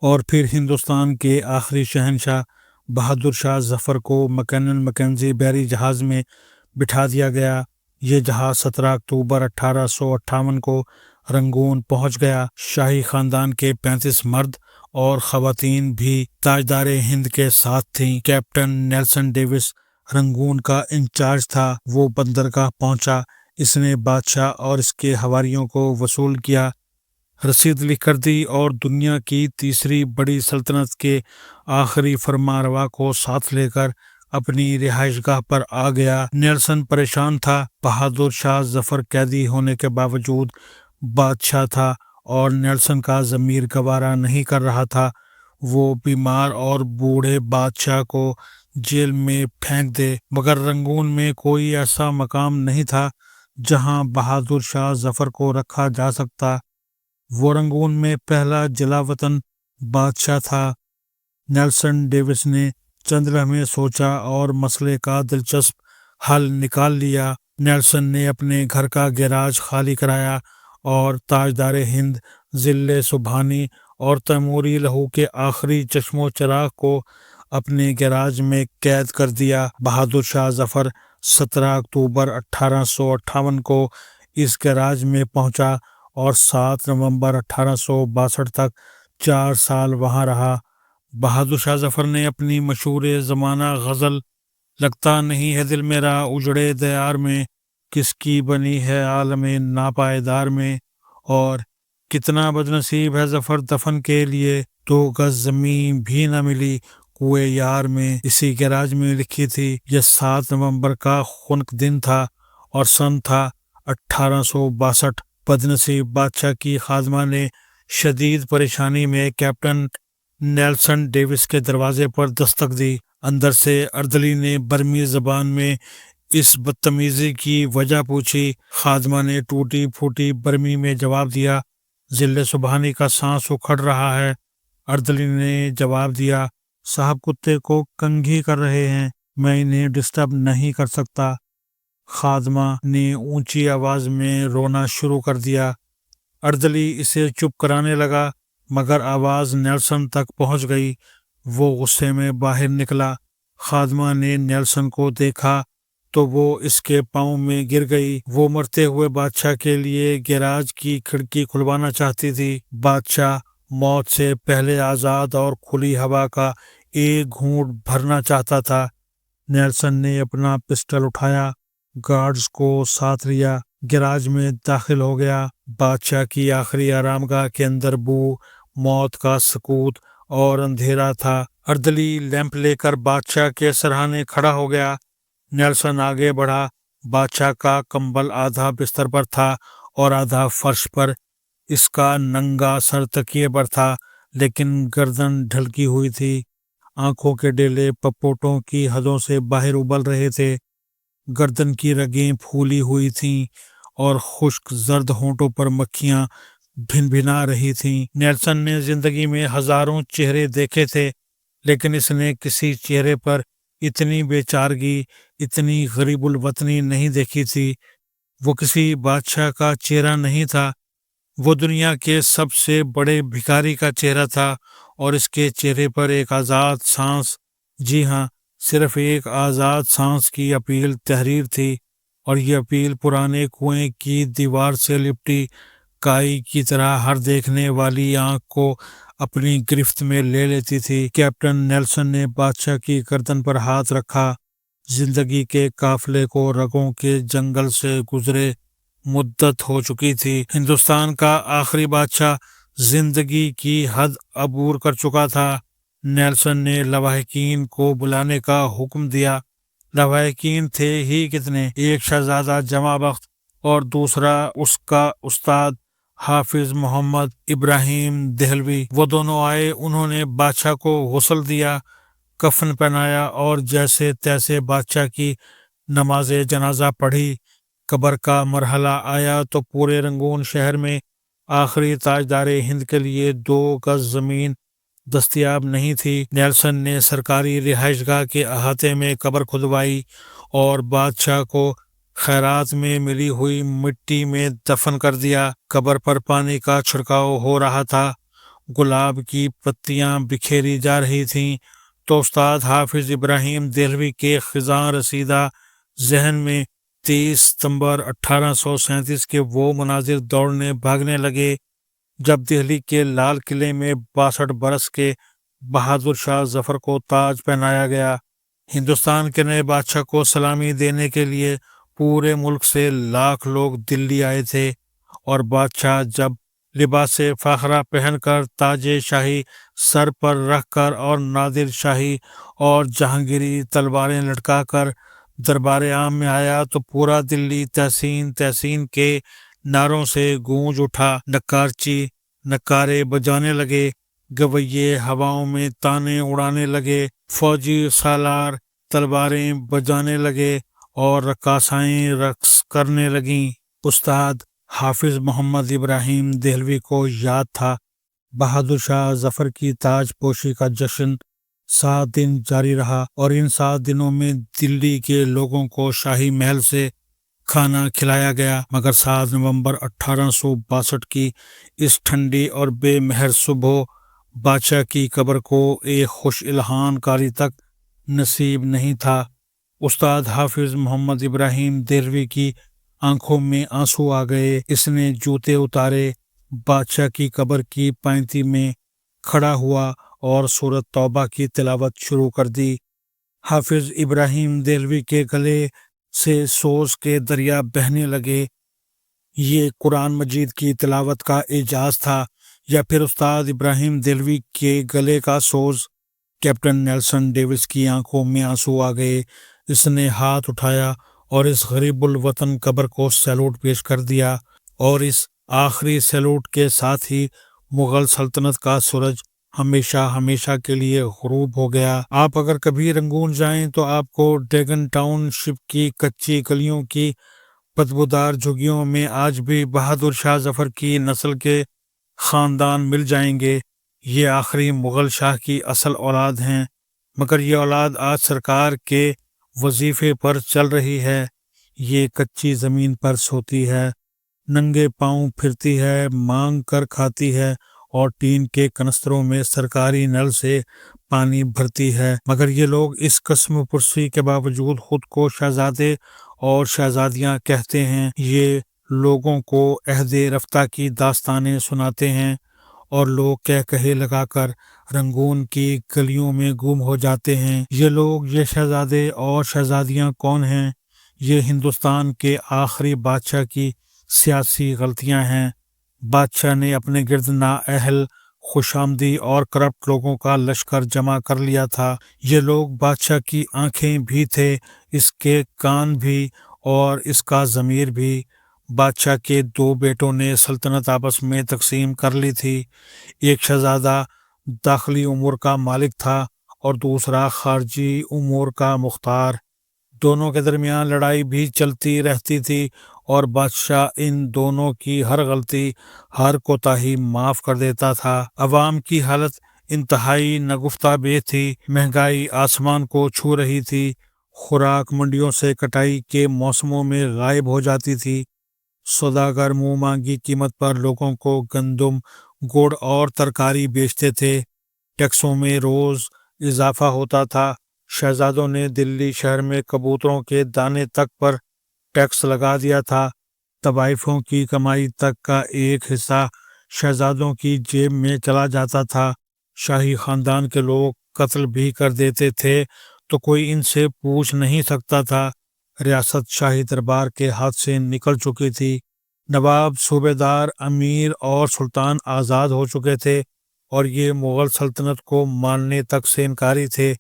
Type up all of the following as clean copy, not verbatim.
اور پھر ہندوستان کے آخری شہنشاہ بہادر شاہ ظفر کو مکینن مکینزی بحری جہاز میں بٹھا دیا گیا۔ یہ جہاز 17 اکتوبر 1858 کو رنگون پہنچ گیا۔ شاہی خاندان کے 35 مرد اور خواتین بھی تاجدار ہند کے ساتھ تھیں۔ کیپٹن نیلسن ڈیوس رنگون کا انچارج تھا۔ وہ بندرگاہ پہنچا، اس نے بادشاہ اور اس کے حواریوں کو وصول کیا، رسید لکھ کر دی اور دنیا کی تیسری بڑی سلطنت کے آخری فرمانروا کو ساتھ لے کر اپنی رہائش گاہ پر آ گیا۔ نیلسن پریشان تھا۔ بہادر شاہ ظفر قیدی ہونے کے باوجود بادشاہ تھا اور نیلسن کا ضمیر گوارا نہیں کر رہا تھا وہ بیمار اور بوڑھے بادشاہ کو جیل میں پھینک دے، مگر رنگون میں کوئی ایسا مقام نہیں تھا جہاں بہادر شاہ ظفر کو رکھا جا سکتا۔ وہ رنگون میں پہلا جلا وطن بادشاہ تھا۔ نیلسن ڈیوس نے چند لمحے سوچا اور مسئلے کا دلچسپ حل نکال لیا۔ نیلسن نے اپنے گھر کا گیراج خالی کرایا اور تاجدار ہند، ضلع سبحانی اور تیموری لہو کے آخری چشم و چراغ کو اپنے گیراج میں قید کر دیا۔ بہادر شاہ ظفر 17 اکتوبر 1858 کو اس گیراج میں پہنچا اور 7 نومبر 1862 تک 4 سال وہاں رہا۔ بہادر شاہ ظفر نے اپنی مشہور زمانہ غزل "لگتا نہیں ہے دل میرا اجڑے دیار میں، کس کی بنی ہے عالم ناپائیدار میں" اور "کتنا بدنصیب ہے ظفر دفن کے لیے، 2 گز زمین بھی نہ ملی کوئے یار میں" اسی گیراج میں لکھی تھی۔ یہ 7 نومبر کا خنک دن تھا اور سن تھا 1862۔ بدنصیب بادشاہ کی خادمہ نے شدید پریشانی میں کیپٹن نیلسن ڈیوس کے دروازے پر دستک دی۔ اندر سے اردلی نے برمی زبان میں اس بدتمیزی کی وجہ پوچھی۔ خادمہ نے ٹوٹی پھوٹی برمی میں جواب دیا، "ضلع سبحانی کا سانس اکھڑ رہا ہے"۔ اردلی نے جواب دیا، "صاحب کتے کو کنگھی کر رہے ہیں، میں انہیں ڈسٹرب نہیں کر سکتا"۔ خادمہ نے اونچی آواز میں رونا شروع کر دیا۔ اردلی اسے چپ کرانے لگا، مگر آواز نیلسن تک پہنچ گئی۔ وہ غصے میں باہر نکلا۔ خادمہ نے نیلسن کو دیکھا تو وہ اس کے پاؤں میں گر گئی۔ وہ مرتے ہوئے بادشاہ کے لیے گیراج کی کھڑکی کھلوانا چاہتی تھی۔ بادشاہ موت سے پہلے آزاد اور کھلی ہوا کا ایک گھونٹ بھرنا چاہتا تھا۔ نیلسن نے اپنا پسٹل اٹھایا، گارڈز کو ساتھ لیا، گیراج میں داخل ہو گیا۔ بادشاہ کی آخری آرام گاہ کے اندر بو، موت کا سکوت اور اندھیرا تھا۔ اردلی لیمپ لے کر بادشاہ کے سرہانے کھڑا ہو گیا۔ نیلسن آگے بڑھا۔ بادشاہ کا کمبل آدھا بستر پر تھا اور آدھا فرش پر۔ اس کا ننگا سر تکیے پر تھا، لیکن گردن ڈھلکی ہوئی تھی۔ آنکھوں کے ڈیلے پپوٹوں کی حدوں سے باہر ابل رہے تھے۔ گردن کی رگیں پھولی ہوئی تھیں اور خشک زرد ہونٹوں پر مکھیاں بھن بھنا رہی تھیں۔ نیلسن نے زندگی میں ہزاروں چہرے دیکھے تھے، لیکن اس نے کسی چہرے پر اتنی بے چارگی، اتنی غریب الوطنی نہیں دیکھی تھی۔ وہ کسی بادشاہ کا چہرہ نہیں تھا، وہ دنیا کے سب سے بڑے بھکاری کا چہرہ تھا، اور اس کے چہرے پر ایک آزاد سانس، جی ہاں، صرف ایک آزاد سانس کی اپیل تحریر تھی، اور یہ اپیل پرانے کنویں کی دیوار سے لپٹی کائی کی طرح ہر دیکھنے والی آنکھ کو اپنی گرفت میں لے لیتی تھی۔ کیپٹن نیلسن نے بادشاہ کی گردن پر ہاتھ رکھا۔ زندگی کے قافلے کو رگوں کے جنگل سے گزرے مدت ہو چکی تھی۔ ہندوستان کا آخری بادشاہ زندگی کی حد عبور کر چکا تھا۔ نیلسن نے لواحقین کو بلانے کا حکم دیا۔ لواحقین تھے ہی کتنے، ایک شہزادہ جمع بخت اور دوسرا اس کا استاد حافظ محمد ابراہیم دہلوی۔ وہ دونوں آئے، انہوں نے بادشاہ کو غسل دیا، کفن پہنایا اور جیسے تیسے بادشاہ کی نماز جنازہ پڑھی۔ قبر کا مرحلہ آیا تو پورے رنگون شہر میں آخری تاجدار ہند کے لیے 2 گز زمین دستیاب نہیں تھی۔ نیلسن نے سرکاری رہائش گاہ کے احاطے میں قبر کھدوائی اور بادشاہ کو خیرات میں ملی ہوئی مٹی میں دفن کر دیا۔ قبر پر پانی کا چھڑکاؤ ہو رہا تھا۔ گلاب کی پتیاں بکھیری جا رہی تھیں تو استاد حافظ ابراہیم دہلوی کے خزاں رسیدہ ذہن میں 30 ستمبر 1837 کے وہ مناظر دوڑنے بھاگنے لگے جب دہلی کے لال قلعے میں 62 برس کے بہادر شاہ ظفر کو تاج پہنایا گیا۔ ہندوستان کے نئے بادشاہ کو سلامی دینے کے لیے پورے ملک سے لاکھ لوگ دلی آئے تھے، اور بادشاہ جب لباس فاخرہ پہن کر تاج شاہی سر پر رکھ کر اور نادر شاہی اور جہانگیری تلواریں لٹکا کر دربار عام میں آیا تو پورا دلی تحسین تحسین کے نعروں سے گونج اٹھا۔ نکارے بجانے لگے، گویے ہواؤں میں تانے اڑانے لگے، فوجی سالار تلواریں بجانے لگے اور رقاصائیں رقص کرنے لگیں۔ استاد حافظ محمد ابراہیم دہلوی کو یاد تھا بہادر شاہ ظفر کی تاج پوشی کا جشن 7 دن جاری رہا، اور ان 7 دنوں میں دلی کے لوگوں کو شاہی محل سے کھانا کھلایا گیا، مگر 7 نومبر 1862 کی اس ٹھنڈی اور بے مہر صبح بادشاہ کی قبر کو ایک خوش الہان کاری تک نصیب نہیں تھا۔ استاد حافظ محمد ابراہیم دہلوی کی آنکھوں میں آنسو آ گئے۔ اس نے جوتے اتارے، بادشاہ کی قبر کی پائنتی میں کھڑا ہوا اور سورۃ توبہ کی تلاوت شروع کر دی۔ حافظ ابراہیم دہلوی کے گلے سے سوز کے دریا بہنے لگے۔ یہ قرآن مجید کی تلاوت کا اعجاز تھا یا پھر استاد ابراہیم دہلوی کے گلے کا سوز؟ کیپٹن نیلسن ڈیوس کی آنکھوں میں آنسو آ گئے۔ اس نے ہاتھ اٹھایا اور اس غریب الوطن قبر کو سیلوٹ پیش کر دیا، اور اس آخری سیلوٹ کے ساتھ ہی مغل سلطنت کا سورج ہمیشہ ہمیشہ کے لیے غروب ہو گیا۔ آپ اگر کبھی رنگون جائیں تو آپ کو ڈیگن ٹاؤن شپ کی کچی گلیوں کی بدبودار جھگیوں میں آج بھی بہادر شاہ ظفر کی نسل کے خاندان مل جائیں گے۔ یہ آخری مغل شاہ کی اصل اولاد ہیں، مگر یہ اولاد آج سرکار کے وظیفے پر چل رہی ہے۔ یہ کچی زمین پر سوتی ہے، ننگے پاؤں پھرتی ہے، مانگ کر کھاتی ہے، اور ٹین کے کنستروں میں سرکاری نل سے پانی بھرتی ہے، مگر یہ لوگ اس قسم پرسی کے باوجود خود کو شہزادے اور شہزادیاں کہتے ہیں۔ یہ لوگوں کو عہد رفتہ کی داستانیں سناتے ہیں، اور لوگ کہے لگا کر رنگون کی گلیوں میں گم ہو جاتے ہیں۔ یہ لوگ، یہ شہزادے اور شہزادیاں کون ہیں؟ یہ ہندوستان کے آخری بادشاہ کی سیاسی غلطیاں ہیں۔ بادشاہ نے اپنے گرد نااہل، خوش آمدی اور کرپٹ لوگوں کا لشکر جمع کر لیا تھا۔ یہ لوگ بادشاہ کی آنکھیں بھی تھے، اس کے کان بھی، اور اس کا ضمیر بھی۔ بادشاہ کے 2 بیٹوں نے سلطنت آپس میں تقسیم کر لی تھی۔ ایک شہزادہ داخلی امور کا مالک تھا اور دوسرا خارجی امور کا مختار۔ دونوں کے درمیان لڑائی بھی چلتی رہتی تھی، اور بادشاہ ان دونوں کی ہر غلطی، ہر کوتاہی معاف کر دیتا تھا۔ عوام کی حالت انتہائی نگفتہ بے تھی۔ مہنگائی آسمان کو چھو رہی تھی، خوراک منڈیوں سے کٹائی کے موسموں میں غائب ہو جاتی تھی۔ سوداگر منہ مانگی قیمت پر لوگوں کو گندم، گڑ اور ترکاری بیچتے تھے۔ ٹیکسوں میں روز اضافہ ہوتا تھا۔ شہزادوں نے دلی شہر میں کبوتروں کے دانے تک پر ٹیکس لگا دیا تھا۔ طوائفوں کی کمائی تک کا ایک حصہ شہزادوں کی جیب میں چلا جاتا تھا۔ شاہی خاندان کے لوگ قتل بھی کر دیتے تھے تو کوئی ان سے پوچھ نہیں سکتا تھا۔ ریاست شاہی دربار کے ہاتھ سے نکل چکی تھی۔ نواب، صوبے دار، امیر اور سلطان آزاد ہو چکے تھے، اور یہ مغل سلطنت کو ماننے تک سے انکاری تھے۔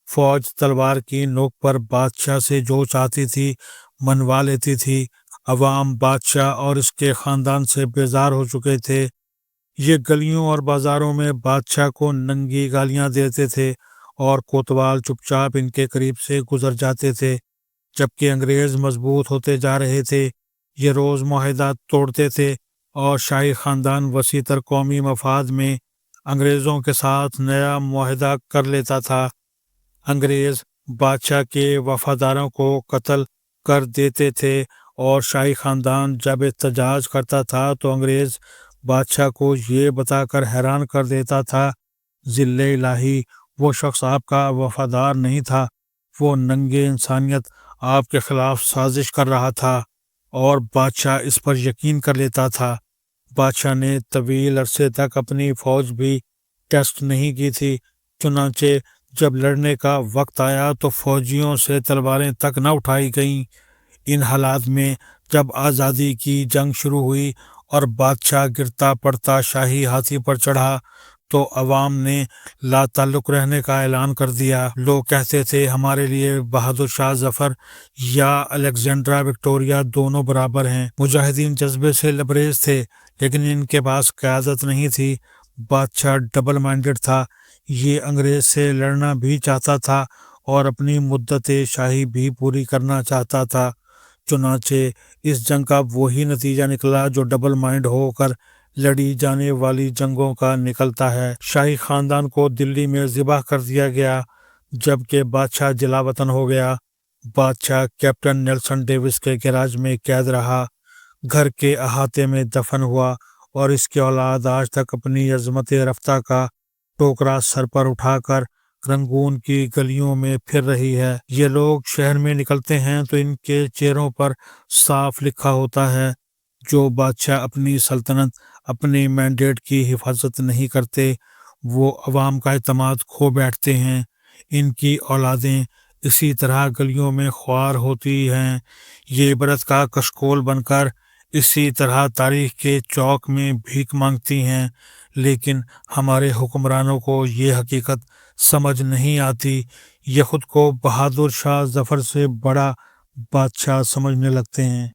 فوج تلوار کی نوک پر بادشاہ سے جو چاہتی تھی منوا لیتی تھی۔ عوام بادشاہ اور اس کے خاندان سے بیزار ہو چکے تھے۔ یہ گلیوں اور بازاروں میں بادشاہ کو ننگی گالیاں دیتے تھے، اور کوتوال چپ چاپ ان کے قریب سے گزر جاتے تھے۔ جبکہ انگریز مضبوط ہوتے جا رہے تھے، یہ روز معاہدات توڑتے تھے، اور شاہی خاندان وسیع تر قومی مفاد میں انگریزوں کے ساتھ نیا معاہدہ کر لیتا تھا۔ انگریز بادشاہ کے وفاداروں کو قتل کر دیتے تھے، اور شاہی خاندان جب احتجاج کرتا تھا تو انگریز بادشاہ کو یہ بتا کر حیران کر دیتا تھا، ذل الہی، وہ شخص آپ کا وفادار نہیں تھا، وہ ننگے انسانیت آپ کے خلاف سازش کر رہا تھا، اور بادشاہ اس پر یقین کر لیتا تھا۔ بادشاہ نے طویل عرصے تک اپنی فوج بھی ٹیسٹ نہیں کی تھی، چنانچہ جب لڑنے کا وقت آیا تو فوجیوں سے تلواریں تک نہ اٹھائی گئیں۔ ان حالات میں جب آزادی کی جنگ شروع ہوئی اور بادشاہ گرتا پڑتا شاہی ہاتھی پر چڑھا تو عوام نے لا تعلق رہنے کا اعلان کر دیا۔ لوگ کہتے تھے ہمارے لیے بہادر شاہ ظفر یا الیگزینڈرا وکٹوریہ دونوں برابر ہیں۔ مجاہدین جذبے سے لبریز تھے، لیکن ان کے پاس قیادت نہیں تھی۔ بادشاہ ڈبل مائنڈڈ تھا، یہ انگریز سے لڑنا بھی چاہتا تھا اور اپنی مدت شاہی بھی پوری کرنا چاہتا تھا۔ چنانچہ اس جنگ کا وہی نتیجہ نکلا جو ڈبل مائنڈ ہو کر لڑی جانے والی جنگوں کا نکلتا ہے۔ شاہی خاندان کو دلی میں ذبح کر دیا گیا، جبکہ بادشاہ جلا وطن ہو گیا۔ بادشاہ کیپٹن نیلسن ڈیوس کے گیراج میں قید رہا، گھر کے احاطے میں دفن ہوا، اور اس کی اولاد آج تک اپنی عظمت رفتہ کا ٹوکرا سر پر اٹھا کر رنگون کی گلیوں میں پھر رہی ہے۔ یہ لوگ شہر میں نکلتے ہیں تو ان کے چہروں پر صاف لکھا ہوتا ہے، جو بادشاہ اپنی سلطنت، اپنے مینڈیٹ کی حفاظت نہیں کرتے، وہ عوام کا اعتماد کھو بیٹھتے ہیں۔ ان کی اولادیں اسی طرح گلیوں میں خوار ہوتی ہیں، یہ عبرت کا کشکول بن کر اسی طرح تاریخ کے چوک میں بھیک مانگتی ہیں، لیکن ہمارے حکمرانوں کو یہ حقیقت سمجھ نہیں آتی، یہ خود کو بہادر شاہ ظفر سے بڑا بادشاہ سمجھنے لگتے ہیں۔